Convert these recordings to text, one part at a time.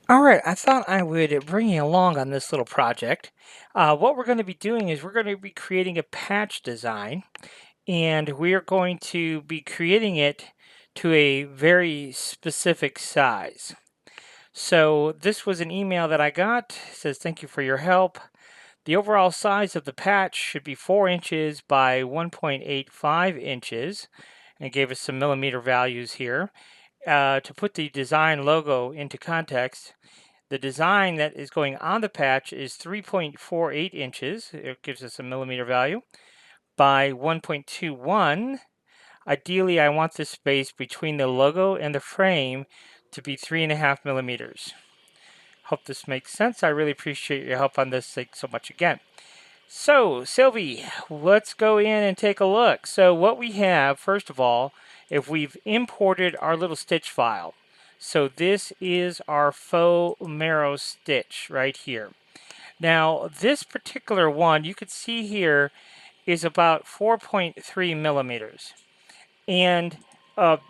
All right, I thought I would bring you along on this little project. What we're going to be doing is we're going to be creating a patch design, and we are going to be creating it to a very specific size. So this was an email that I got. It says, "Thank you for your help. The overall size of the patch should be 4 inches by 1.85 inches," and gave us some millimeter values here. To put the design logo into context, the design that is going on the patch is 3.48 inches. It gives us a millimeter value by 1.21. Ideally, I want the space between the logo and the frame to be 3.5 millimeters. Hope this makes sense. I really appreciate your help on this. Thanks so much again. So, Sylvie, let's go in and take a look. So what we have, first of all, if we've imported our little stitch file. So this is our faux marrow stitch right here. Now, this particular one, you could see here, is about 4.3 millimeters. And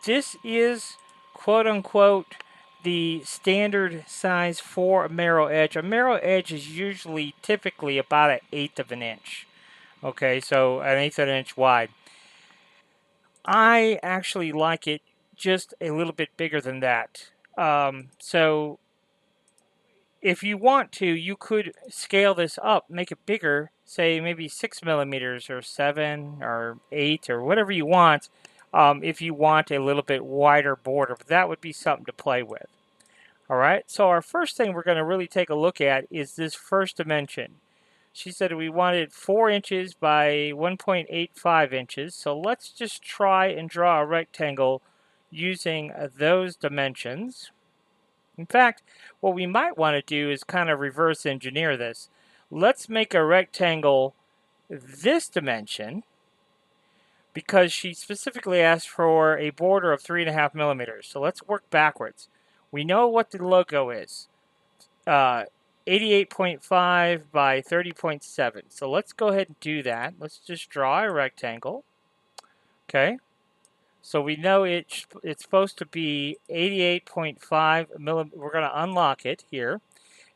this is, quote unquote, the standard size for a marrow edge. A marrow edge is usually typically about an eighth of an inch. Okay, so an eighth of an inch wide. I actually like it just a little bit bigger than that. So if you want to, you could scale this up, make it bigger, say maybe 6 millimeters or 7 or 8 or whatever you want, if you want a little bit wider border. But that would be something to play with. All right, so our first thing we're going to really take a look at is this first dimension. She said we wanted 4 inches by 1.85 inches. So let's just try and draw a rectangle using those dimensions. In fact, what we might want to do is kind of reverse engineer this. Let's make a rectangle this dimension because she specifically asked for a border of 3.5 millimeters. So let's work backwards. We know what the logo is. 88.5 by 30.7. So let's go ahead and do that. Let's just draw a rectangle. Okay. So we know it's supposed to be 88.5 millimeters. We're going to unlock it here.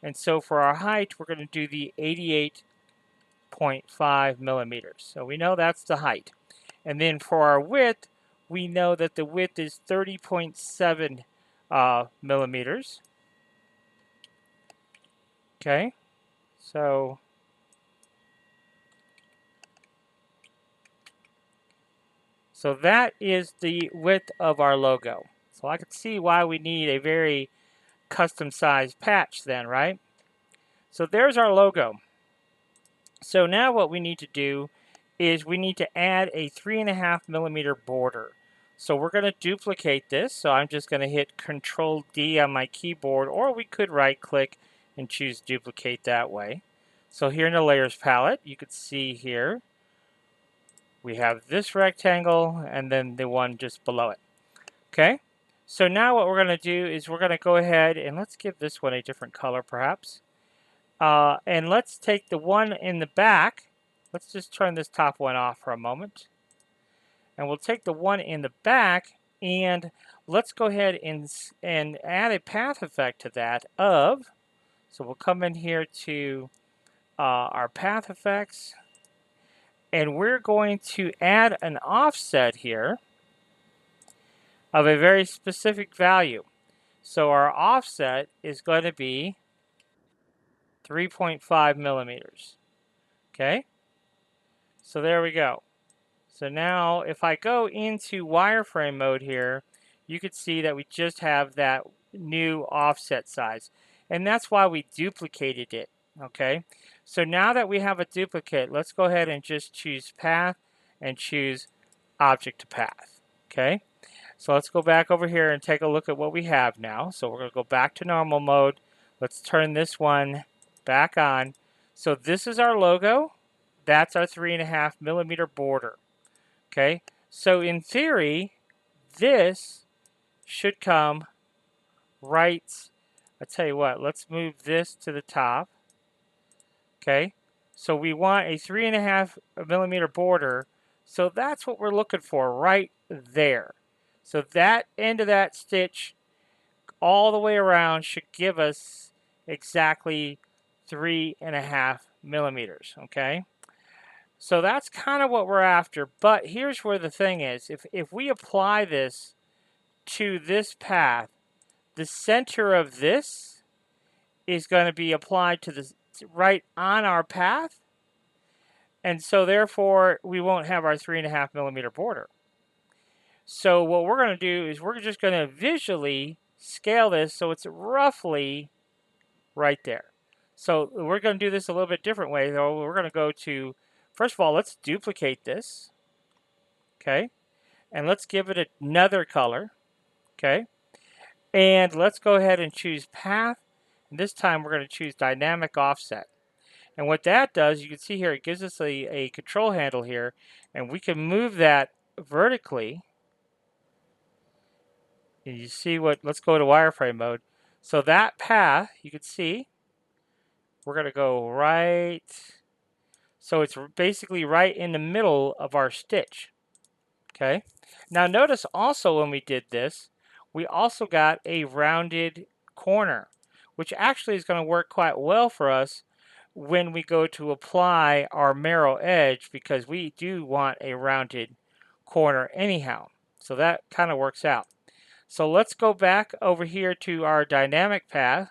And so for our height, we're going to do the 88.5 millimeters. So we know that's the height. And then for our width, we know that the width is 30.7 millimeters. Okay. So that is the width of our logo. So I can see why we need a very custom sized patch then, right? So there's our logo. So now what we need to do is we need to add a 3.5 millimeter border. So we're going to duplicate this. So I'm just going to hit Control D on my keyboard, or we could right click and choose duplicate that way. So here in the layers palette, you can see here we have this rectangle and then the one just below it. Okay, so now what we're going to do is we're going to go ahead and let's give this one a different color perhaps. And let's take the one in the back. Let's just turn this top one off for a moment. And we'll take the one in the back and let's go ahead and add a path effect to that of, so we'll come in here to our path effects and we're going to add an offset here of a very specific value. So our offset is going to be 3.5 millimeters. Okay, so there we go. So now if I go into wireframe mode here, you can see that we just have that new offset size. And that's why we duplicated it. Okay, so now that we have a duplicate, let's go ahead and just choose path and choose object to path. Okay, so let's go back over here and take a look at what we have now. So we're going to go back to normal mode. Let's turn this one back on. So this is our logo. That's our 3.5 millimeter border. Okay, so in theory, this should come right. I'll tell you what, let's move this to the top. Okay, so we want a 3.5 millimeter border. So that's what we're looking for right there. So that end of that stitch all the way around should give us exactly 3.5 millimeters, okay? So that's kind of what we're after, but here's where the thing is. If we apply this to this path, the center of this is going to be applied to the right on our path, and so therefore we won't have our 3.5 millimeter border. So what we're going to do is we're just going to visually scale this so it's roughly right there. So we're going to do this a little bit different way, though. We're going to go to, first of all, let's duplicate this, okay? And let's give it another color, okay? And let's go ahead and choose path. And this time we're going to choose dynamic offset. And what that does, you can see here, it gives us a control handle here, and we can move that vertically. And you see what, let's go to wireframe mode. So that path, you can see, we're going to go right, so it's basically right in the middle of our stitch, okay? Now notice also when we did this, we also got a rounded corner, which actually is going to work quite well for us when we go to apply our marrow edge, because we do want a rounded corner anyhow. So that kind of works out. So let's go back over here to our dynamic path,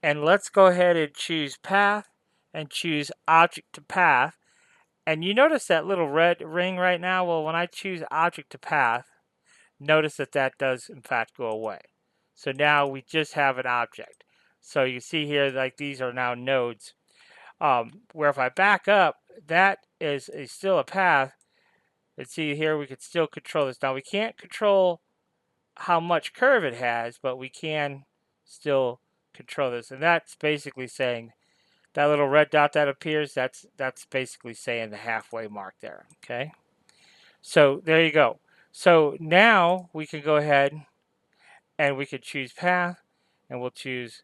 and let's go ahead and choose path and choose object to path. And you notice that little red ring right now? Well, when I choose object to path, notice that that does in fact go away. So now we just have an object. So you see here, like these are now nodes. Where if I back up, that is still a path. And see here, we could still control this. Now we can't control how much curve it has, but we can still control this. And that's basically saying that little red dot that appears, that's basically saying the halfway mark there, okay? So there you go. So now we can go ahead and we can choose path, and we'll choose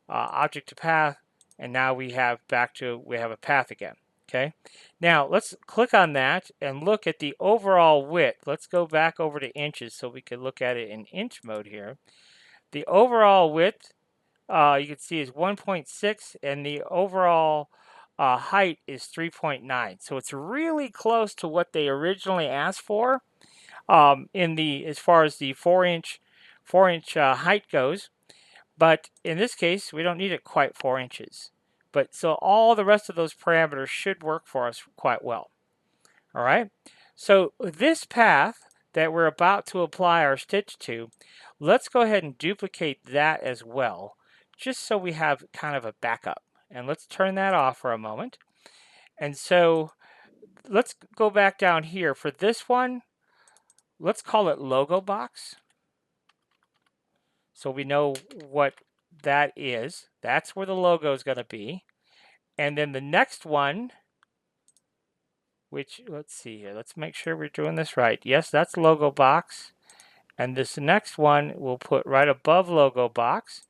object to path, and now we have a path again, okay? Now let's click on that and look at the overall width. Let's go back over to inches so we can look at it in inch mode here. The overall width you can see is 1.6, and the overall height is 3.9. So it's really close to what they originally asked for as far as the 4-inch height goes. But in this case, we don't need it quite 4 inches. But so all the rest of those parameters should work for us quite well. All right. So this path that we're about to apply our stitch to, let's go ahead and duplicate that as well, just so we have kind of a backup. And let's turn that off for a moment. And so let's go back down here. For this one, let's call it logo box, so we know what that is. That's where the logo is going to be. And then the next one, which, let's see here, let's make sure we're doing this right. Yes, that's logo box. And this next one we'll put right above logo box,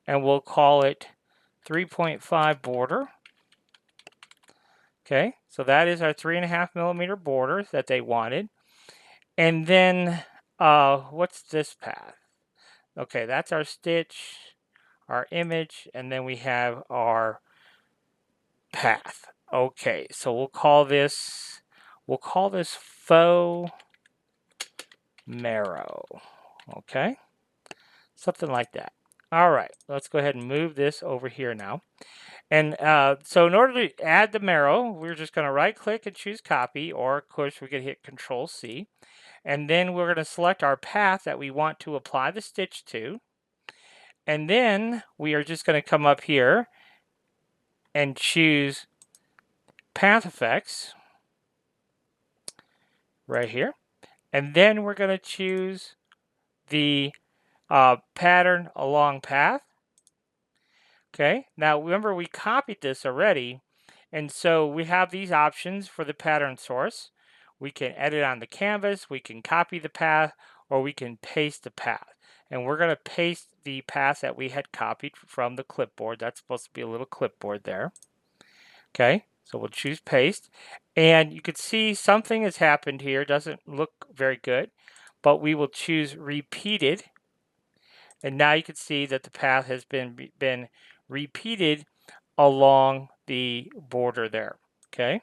and we'll call it 3.5 border. Okay, so that is our 3.5 millimeter border that they wanted. And then what's this path? Okay, that's our stitch, our image, and then we have our path. Okay, so we'll call this faux marrow. Okay, something like that. All right, let's go ahead and move this over here now. And so in order to add the marrow, we're just going to right click and choose copy, or of course we could hit Control C. And then we're going to select our path that we want to apply the stitch to. And then we are just going to come up here and choose Path Effects right here. And then we're going to choose the pattern along path. Okay, now remember we copied this already, and so we have these options for the pattern source. We can edit on the canvas, we can copy the path, or we can paste the path. And we're going to paste the path that we had copied from the clipboard. That's supposed to be a little clipboard there. Okay, so we'll choose paste. And you can see something has happened here. Doesn't look very good. But we will choose repeated. And now you can see that the path has been repeated along the border there. Okay.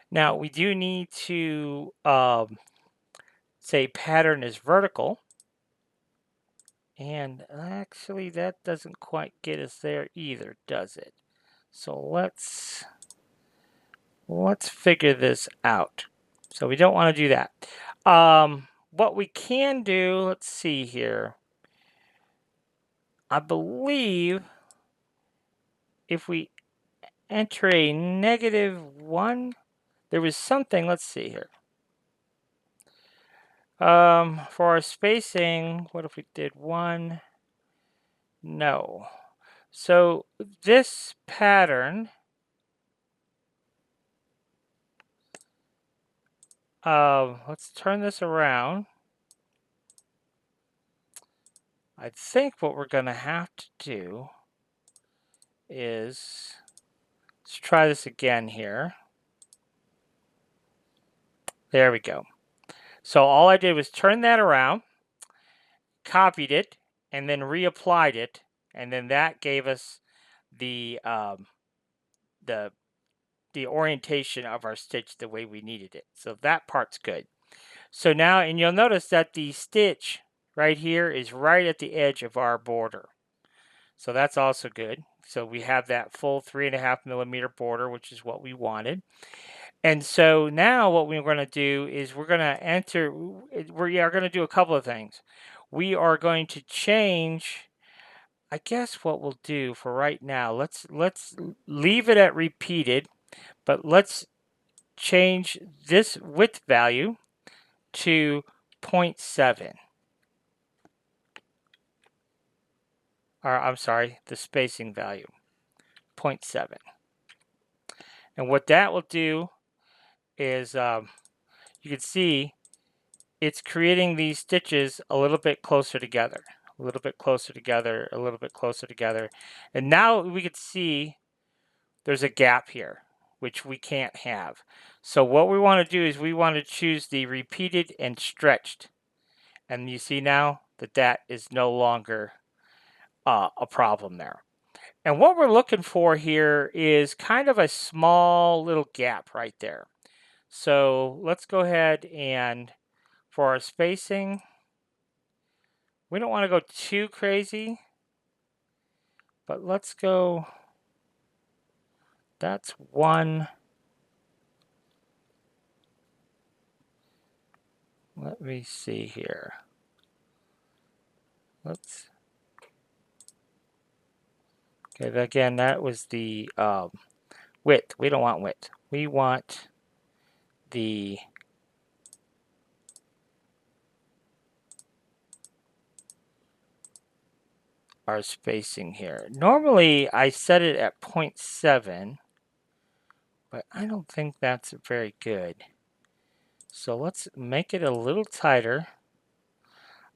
Now we do need to say pattern is vertical. And actually that doesn't quite get us there either, does it? So let's figure this out. So we don't want to do that. What we can do, let's see here. I believe if we enter a -1, there was something, let's see here. For our spacing, what if we did 1? No. So this pattern, let's turn this around. I think what we're going to have to do is, let's try this again here. There we go. So all I did was turn that around, copied it, and then reapplied it, and then that gave us the orientation of our stitch the way we needed it. So that part's good. So now, and you'll notice that the stitch right here is right at the edge of our border. So that's also good. So we have that full 3.5mm border, which is what we wanted. And so now what we're going to do is we're going to do a couple of things. We are going to change, I guess what we'll do for right now, let's leave it at repeated, but let's change this width value to 0.7. Or I'm sorry, the spacing value, 0.7. And what that will do is you can see it's creating these stitches a little bit closer together, a little bit closer together, a little bit closer together. And now we can see there's a gap here, which we can't have. So what we want to do is we want to choose the repeated and stretched. And you see now that that is no longer a problem there. And what we're looking for here is kind of a small little gap right there. So let's go ahead and for our spacing, we don't want to go too crazy, but let's go, that's 1. Let me see here. Okay, again, that was the width. We don't want width. We want the our spacing here. Normally, I set it at 0.7, but I don't think that's very good. So let's make it a little tighter.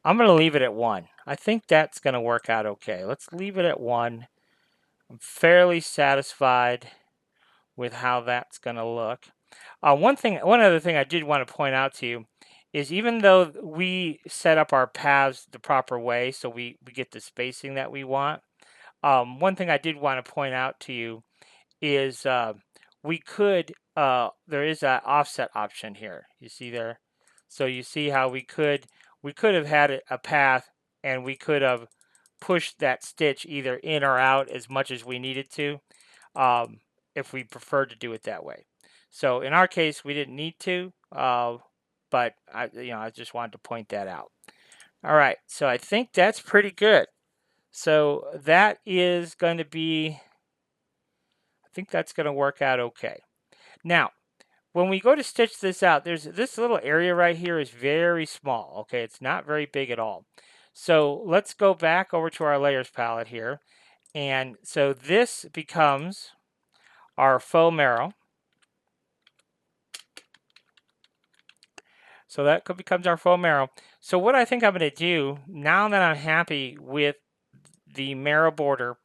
I'm going to leave it at 1. I think that's going to work out okay. Let's leave it at 1. I'm fairly satisfied with how that's going to look. One other thing I did want to point out to you is even though we set up our paths the proper way so we get the spacing that we want, one thing I did want to point out to you is we could, there is an offset option here. You see there? So you see how we could have had a path and we could have pushed that stitch either in or out as much as we needed to, if we preferred to do it that way. So in our case, we didn't need to, but I just wanted to point that out. All right, so I think that's pretty good. So that is going to be, I think that's going to work out okay. Now, when we go to stitch this out, there's this little area right here is very small. Okay, it's not very big at all. So let's go back over to our layers palette here. And so this becomes our faux marrow. So that becomes our faux marrow. So what I think I'm going to do, now that I'm happy with the marrow border,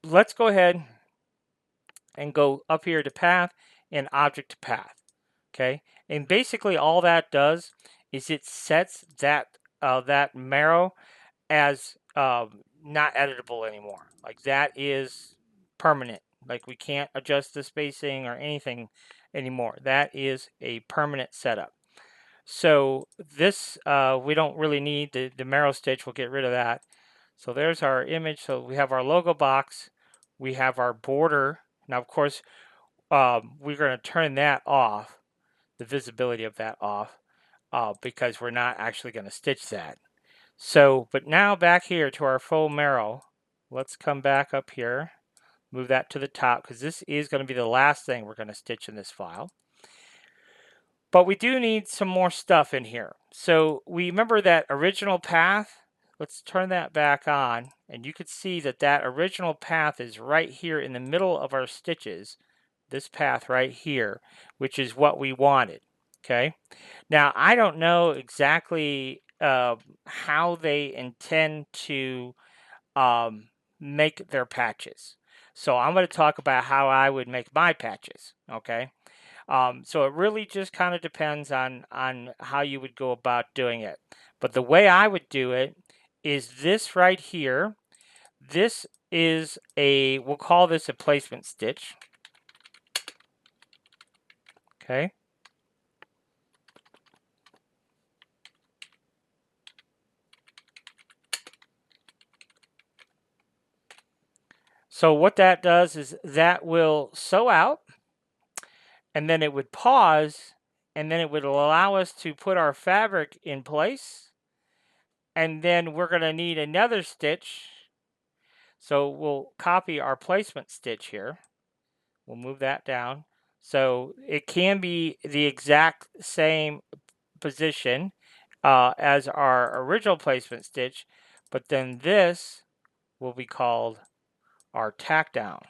let's go ahead and go up here to path and object to path. Okay, and basically all that does is it sets that marrow as not editable anymore. Like that is permanent. Like we can't adjust the spacing or anything anymore. That is a permanent setup. So this we don't really need the marrow stitch. We'll get rid of that. So there's our image. So we have our logo box. We have our border. Now, of course, we're going to turn that off, the visibility of that off, because we're not actually going to stitch that. So, but now back here to our faux marrow, let's come back up here, move that to the top, because this is going to be the last thing we're going to stitch in this file. But we do need some more stuff in here. So we remember that original path. Let's turn that back on, and you can see that that original path is right here in the middle of our stitches. This path right here, which is what we wanted. Okay. Now I don't know exactly how they intend to make their patches. So I'm going to talk about how I would make my patches. Okay. So it really just kind of depends on how you would go about doing it. But the way I would do it is this right here. This is we'll call this a placement stitch. Okay. So what that does is that will sew out, and then it would pause, and then it would allow us to put our fabric in place. And then we're going to need another stitch. So we'll copy our placement stitch here. We'll move that down. So it can be the exact same position as our original placement stitch, but then this will be called our tack down.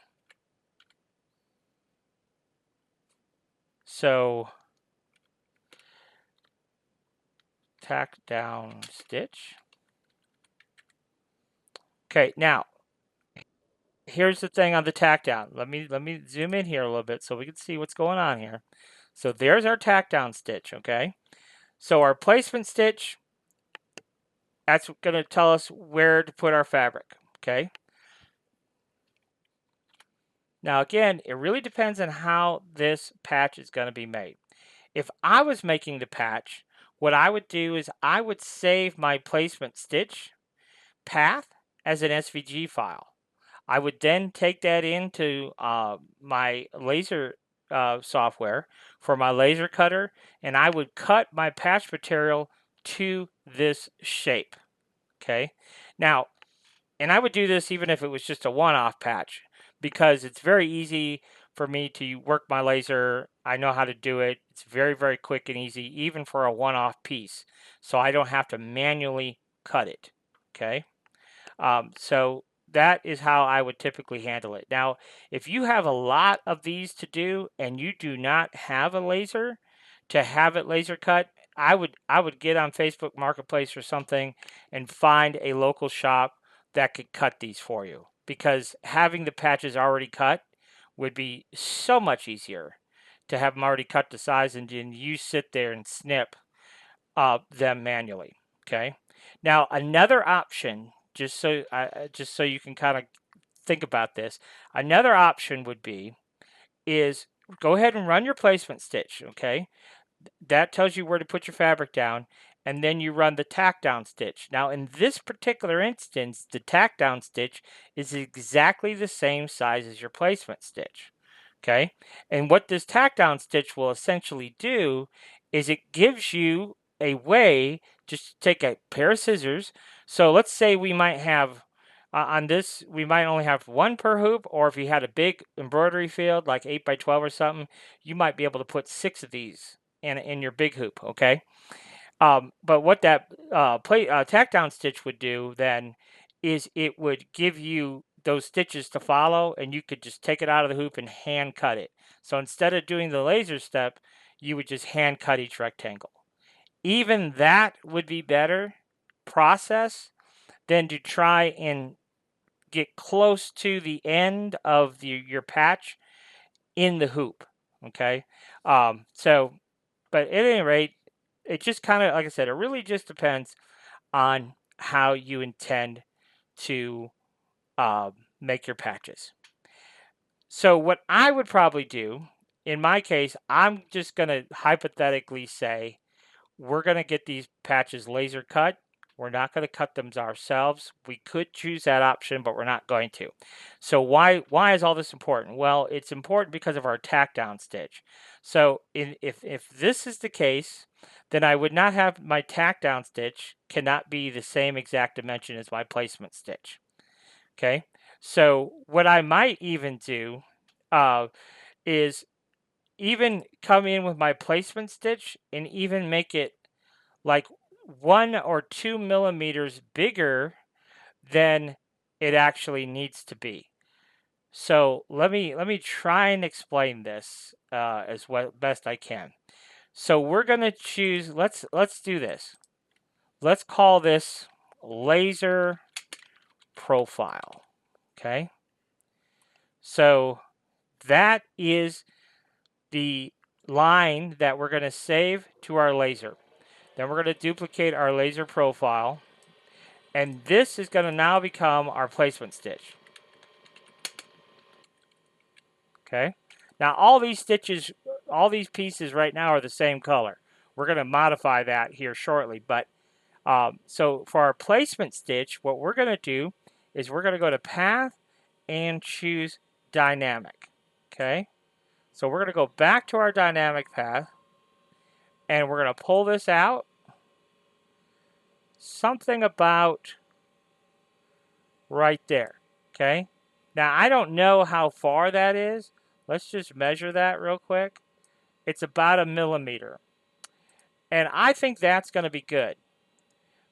So tack down stitch. Okay, now here's the thing on the tack down. Let me zoom in here a little bit so we can see what's going on here. So there's our tack down stitch, okay? So our placement stitch, that's going to tell us where to put our fabric, okay? Now again, it really depends on how this patch is going to be made. If I was making the patch, what I would do is I would save my placement stitch path as an SVG file. I would then take that into my laser software for my laser cutter, and I would cut my patch material to this shape. Okay. Now, and I would do this even if it was just a one-off patch, because it's very easy for me to work my laser. I know how to do it. It's very, very quick and easy, even for a one-off piece. So I don't have to manually cut it. Okay. So that is how I would typically handle it. Now, if you have a lot of these to do and you do not have a laser to have it laser cut, I would get on Facebook Marketplace or something and find a local shop that could cut these for you, because having the patches already cut would be so much easier to have them already cut to size, and then you sit there and snip them manually. Okay. Now another option, just so you can kind of think about this, another option would be is go ahead and run your placement stitch. Okay, that tells you where to put your fabric down, and then you run the tack down stitch. Now in this particular instance, the tack down stitch is exactly the same size as your placement stitch. Okay, and what this tack down stitch will essentially do is it gives you a way just to take a pair of scissors. So let's say we might have on this, we might only have one per hoop, or if you had a big embroidery field like 8 by 12 or something, you might be able to put 6 of these in your big hoop. Okay, but what that tack down stitch would do then is it would give you those stitches to follow, and you could just take it out of the hoop and hand cut it. So instead of doing the laser step, you would just hand cut each rectangle. Even that would be better process than to try and get close to the end of your patch in the hoop. Okay. But at any rate, it just kind of, like I said, it really just depends on how you intend to make your patches. So what I would probably do, in my case, I'm just going to hypothetically say we're going to get these patches laser cut. We're not going to cut them ourselves. We could choose that option, but we're not going to. So why is all this important? Well, it's important because of our tack down stitch. So if this is the case, then I would not have my tack down stitch cannot be the same exact dimension as my placement stitch. Okay, so what I might even do is even come in with my placement stitch and even make it like 1 or 2 millimeters bigger than it actually needs to be. So let me try and explain this as best I can. So we're gonna choose. Let's do this. Let's call this laser profile. Okay. So that is the line that we're going to save to our laser. Then we're going to duplicate our laser profile. And this is going to now become our placement stitch. Okay. Now all these stitches, all these pieces right now are the same color. We're going to modify that here shortly. But so for our placement stitch, what we're going to do is we're going to go to path and choose dynamic. Okay. So we're going to go back to our dynamic path and we're going to pull this out. Something about right there. Okay. Now I don't know how far that is. Let's just measure that real quick. It's about 1 millimeter. And I think that's going to be good.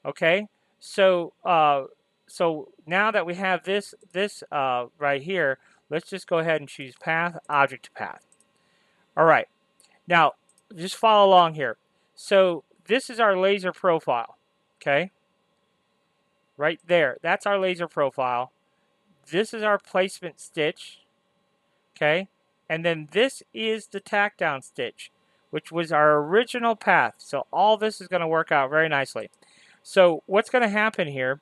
Okay. So so now that we have this right here, let's just go ahead and choose path, object to path. All right. Now just follow along here. So this is our laser profile. Okay. Right there. That's our laser profile. This is our placement stitch. Okay. And then this is the tack down stitch, which was our original path. So all this is going to work out very nicely. So what's going to happen here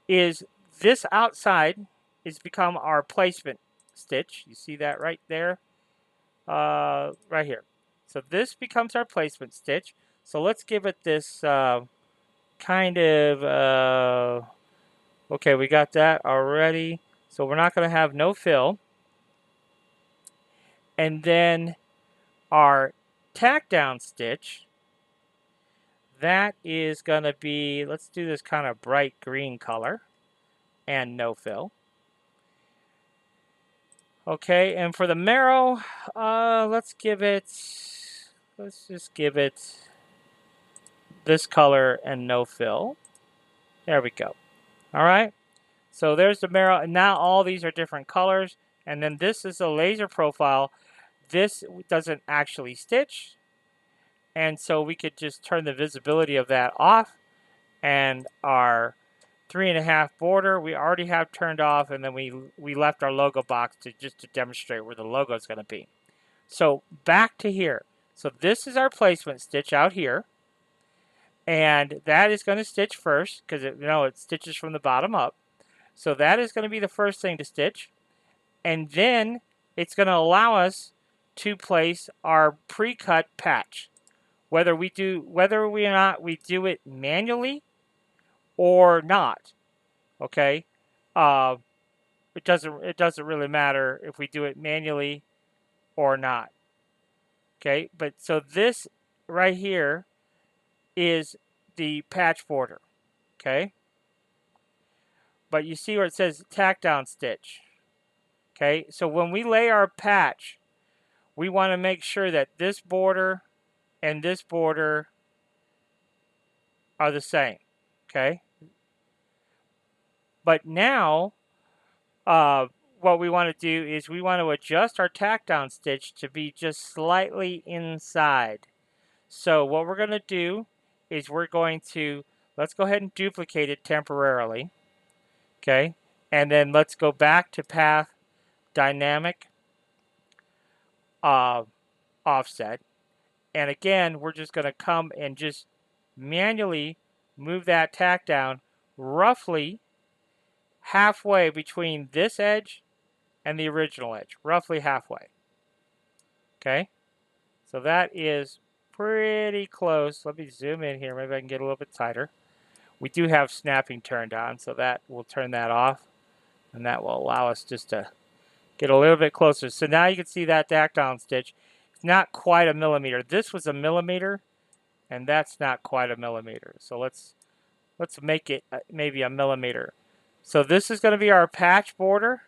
is this outside is become our placement stitch. You see that right there? Right here. So this becomes our placement stitch. So let's give it this kind of, okay, we got that already. So we're not going to have no fill. And then our tack down stitch, that is going to be, let's do this kind of bright green color and no fill. Okay, and for the marrow, let's just give it this color and no fill. There we go. All right, so there's the marrow, and now all these are different colors. And then this is a laser profile. This doesn't actually stitch, and so we could just turn the visibility of that off. And our 3.5 border we already have turned off, and then we left our logo box just to demonstrate where the logo is going to be. So back to here. So this is our placement stitch out here, and that is going to stitch first because it stitches from the bottom up. So that is going to be the first thing to stitch, and then it's going to allow us to place our pre-cut patch. Whether or not we do it manually or not, okay, it doesn't really matter if we do it manually or not. Okay, but so this right here is the patch border. Okay, but you see where it says tack down stitch. Okay, so when we lay our patch, we want to make sure that this border and this border are the same. Okay, but now what we want to do is we want to adjust our tack down stitch to be just slightly inside. So what we're going to do is we're going to, let's go ahead and duplicate it temporarily. Okay, and then let's go back to path dynamic offset. And again, we're just going to come and just manually move that tack down roughly halfway between this edge and the original edge, roughly halfway. Okay, so that is pretty close. Let me zoom in here. Maybe I can get a little bit tighter. We do have snapping turned on, so that will turn that off, and that will allow us just to get a little bit closer. So now you can see that tack down stitch. It's not quite a millimeter. This was a millimeter, and that's not quite a millimeter. So let's make it maybe a millimeter. So this is going to be our patch border,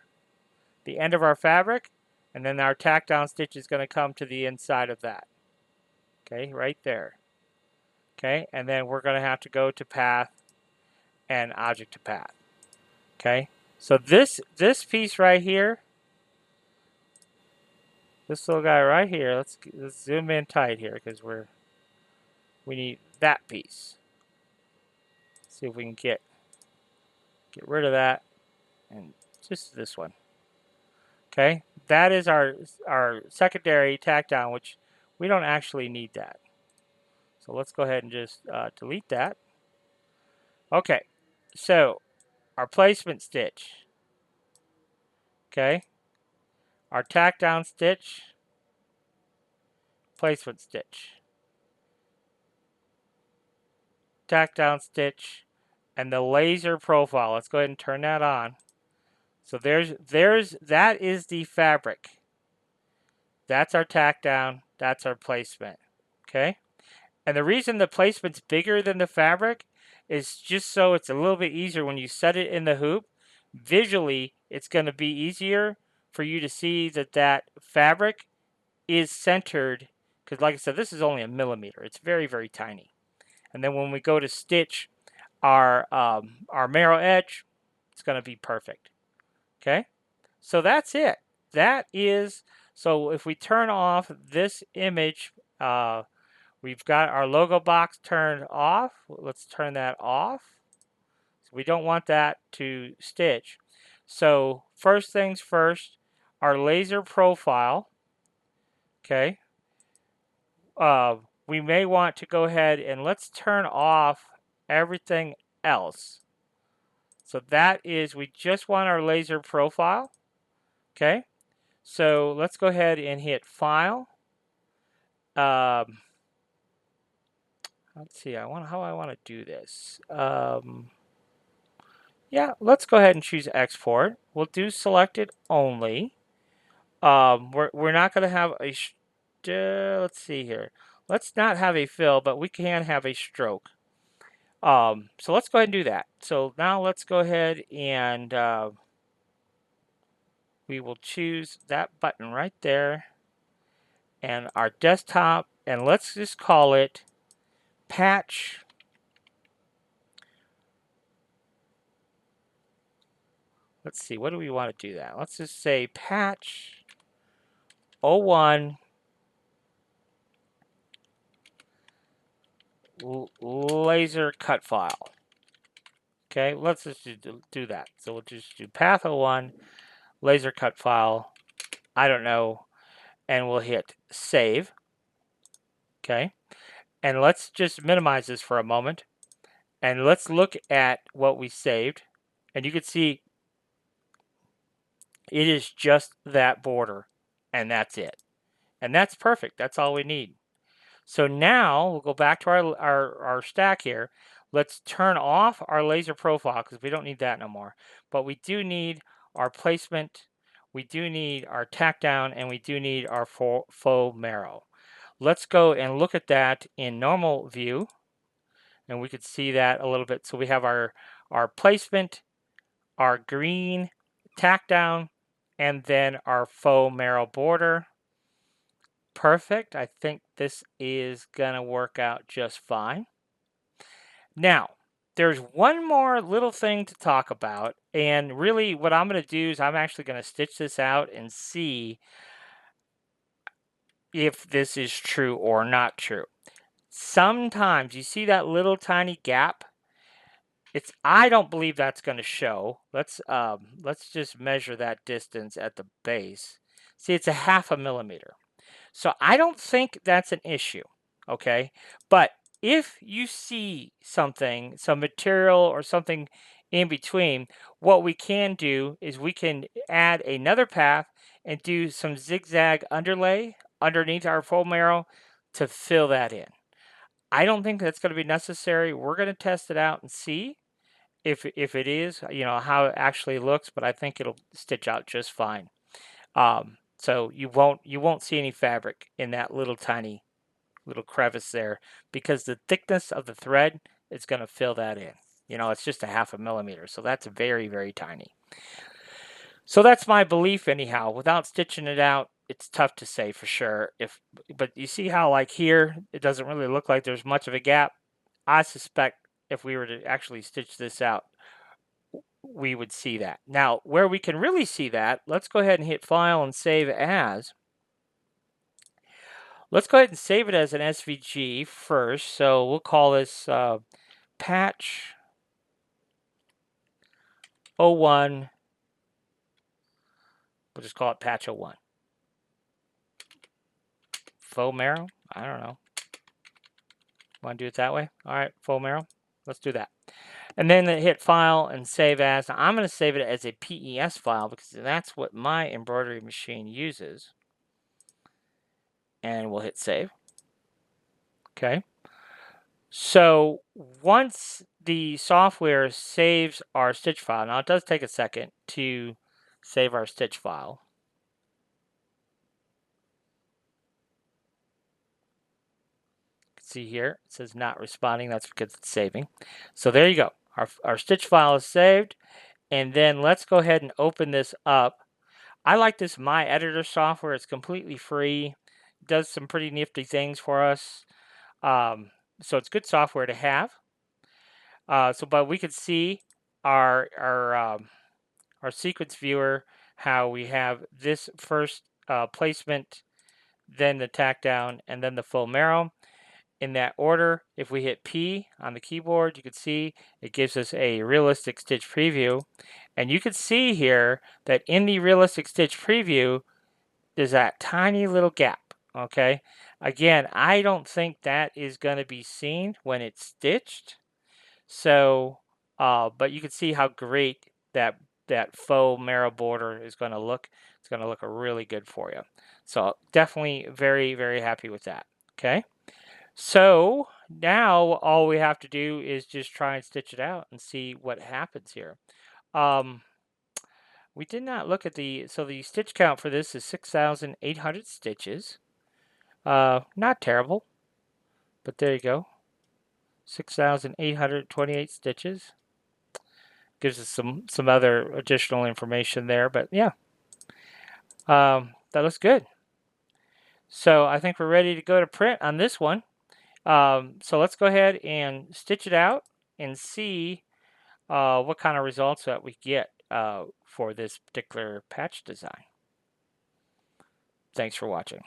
the end of our fabric, and then our tack down stitch is going to come to the inside of that. Okay, right there. Okay, and then we're going to have to go to path and object to path. Okay, so this piece right here, this little guy right here, let's zoom in tight here because we need that piece. Let's see if we can get rid of that and just this one. Okay, that is our secondary tack down, which we don't actually need that. So let's go ahead and just delete that. Okay, so our placement stitch. Okay, our tack down stitch, placement stitch, tack down stitch, and the laser profile. Let's go ahead and turn that on. So that is the fabric. That's our tack down. That's our placement. Okay, and the reason the placement's bigger than the fabric is just so it's a little bit easier when you set it in the hoop. Visually, it's going to be easier for you to see that fabric is centered, because like I said, this is only a millimeter. It's very, very tiny. And then when we go to stitch our marrow edge, it's going to be perfect. Okay, so that's it. That is, so if we turn off this image, we've got our logo box turned off. Let's turn that off. So we don't want that to stitch. So first things first, our laser profile. Okay. We may want to go ahead and let's turn off everything else. So that is, we just want our laser profile. Okay. So let's go ahead and hit File. Let's see. How I want to do this. Yeah, let's go ahead and choose Export. We'll do Selected Only. We're not going to have a. Let's see here. Let's not have a fill, but we can have a stroke. So let's go ahead and do that. So now let's go ahead and we will choose that button right there and our desktop, and let's just call it Patch. Let's see, what do we want to do that? Let's just say Patch 01 laser cut file. Okay, let's just do that. So we'll just do path 01 laser cut file. I don't know. And we'll hit save. Okay. And let's just minimize this for a moment. And let's look at what we saved. And you can see it is just that border. And that's it. And that's perfect. That's all we need. So now we'll go back to our stack here. Let's turn off our laser profile because we don't need that no more. But we do need our placement. We do need our tack down, and we do need our faux marrow. Let's go and look at that in normal view, and we could see that a little bit. So we have our placement, our green tack down, and then our faux marrow border. Perfect. I think this is gonna work out just fine. Now, there's one more little thing to talk about, and really what I'm going to do is I'm actually going to stitch this out and see if this is true or not true. Sometimes you see that little tiny gap. I don't believe that's going to show. Let's just measure that distance at the base. See, it's a 0.5 millimeter. So I don't think that's an issue, okay? But if you see something, some material or something in between, what we can do is we can add another path and do some zigzag underlay underneath our foam arrow to fill that in. I don't think that's going to be necessary. We're going to test it out and see if it is, how it actually looks, but I think it'll stitch out just fine. So you won't see any fabric in that little tiny little crevice there because the thickness of the thread is going to fill that in. It's just a 0.5 millimeter, so that's very, very tiny. So that's my belief anyhow. Without stitching it out, it's tough to say for sure. But you see how like here, it doesn't really look like there's much of a gap. I suspect if we were to actually stitch this out, we would see that. Now, where we can really see that, let's go ahead and hit File and Save As. Let's go ahead and save it as an SVG first. So we'll call this patch 01. We'll just call it patch 01. Foam arrow? I don't know. Want to do it that way? All right, foam arrow. Let's do that. And then hit File and Save As. Now, I'm going to save it as a PES file because that's what my embroidery machine uses. And we'll hit Save. Okay. So once the software saves our stitch file, now it does take a second to save our stitch file. See here, it says not responding. That's because it's saving. So there you go. Our stitch file is saved. And then let's go ahead and open this up. I like this My Editor software. It's completely free. It does some pretty nifty things for us. So it's good software to have. But we can see our sequence viewer, how we have this first placement, then the tack down, and then the foam arrow. In that order, if we hit P on the keyboard, you can see it gives us a realistic stitch preview. And you can see here that in the realistic stitch preview, there's that tiny little gap, okay? Again, I don't think that is going to be seen when it's stitched. So, but you can see how great that faux marrow border is going to look. It's going to look really good for you. So definitely very, very happy with that, okay? So now all we have to do is just try and stitch it out and see what happens here. We did not look at the stitch count for this is 6,800 stitches. Not terrible, but there you go. 6,828 stitches. Gives us some other additional information there, but yeah. That looks good. So I think we're ready to go to print on this one. So let's go ahead and stitch it out and see what kind of results that we get for this particular patch design. Thanks for watching.